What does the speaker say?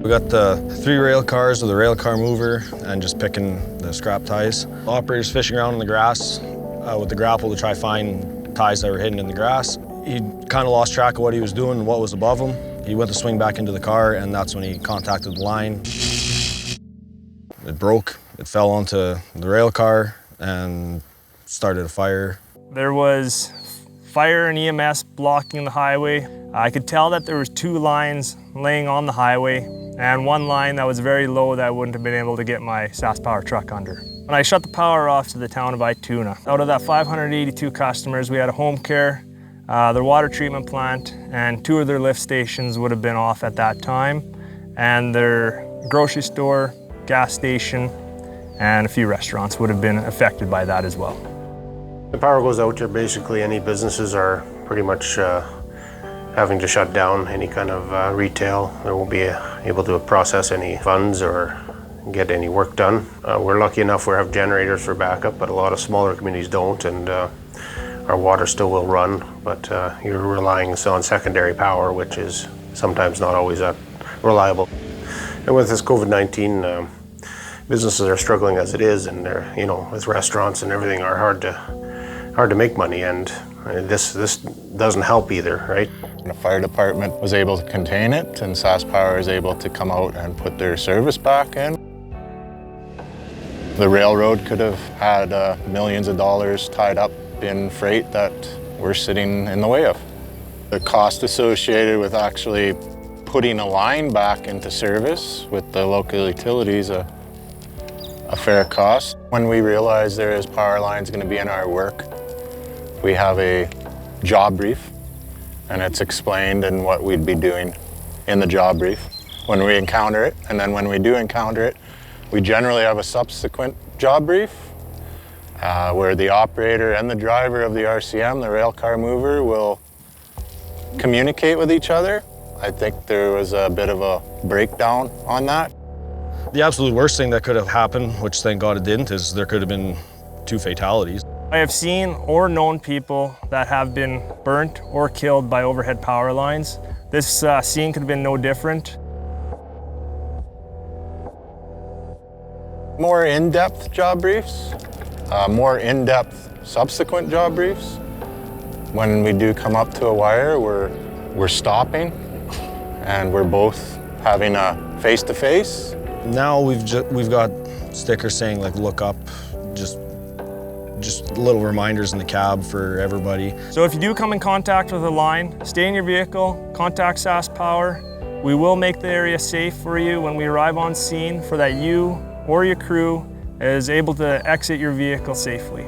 We got the 3 rail cars with a rail car mover and just picking the scrap ties. The operator's fishing around in the grass with the grapple to try find ties that were hidden in the grass. He kind of lost track of what he was doing and what was above him. He went to swing back into the car, and that's when he contacted the line. It broke. It fell onto the rail car and started a fire. There was fire and EMS blocking the highway. I could tell that there was 2 lines laying on the highway and 1 line that was very low that I wouldn't have been able to get my SaskPower truck under. When I shut the power off to the town of Ituna, out of that 582 customers, we had a home care, their water treatment plant, and 2 of their lift stations would have been off at that time, and their grocery store, gas station, and a few restaurants would have been affected by that as well. The power goes out, basically any businesses are pretty much having to shut down any kind of retail. They won't be able to process any funds or get any work done. We're lucky enough we have generators for backup, but a lot of smaller communities don't, and our water still will run, but you're relying on secondary power, which is sometimes not always that reliable. And with this COVID-19, businesses are struggling as it is, and they're, with restaurants and everything are hard to make money, and this doesn't help either, right? The fire department was able to contain it, and SaskPower was able to come out and put their service back in. The railroad could have had millions of dollars tied up in freight that we're sitting in the way of. The cost associated with actually putting a line back into service with the local utilities a fair cost. When we realize there is power lines going to be in our work, we have a job brief, and it's explained in what we'd be doing in the job brief when we encounter it. And then when we do encounter it, we generally have a subsequent job brief where the operator and the driver of the RCM, the rail car mover, will communicate with each other. I think there was a bit of a breakdown on that. The absolute worst thing that could have happened, which thank God it didn't, is there could have been 2 fatalities. I have seen or known people that have been burnt or killed by overhead power lines. This scene could have been no different. More in-depth job briefs, more in-depth subsequent job briefs. When we do come up to a wire, we're stopping, and we're both having a face-to-face. Now we've got stickers saying like look up, just little reminders in the cab for everybody. So if you do come in contact with a line, stay in your vehicle, contact SaskPower. We will make the area safe for you when we arrive on scene, for that you or your crew is able to exit your vehicle safely.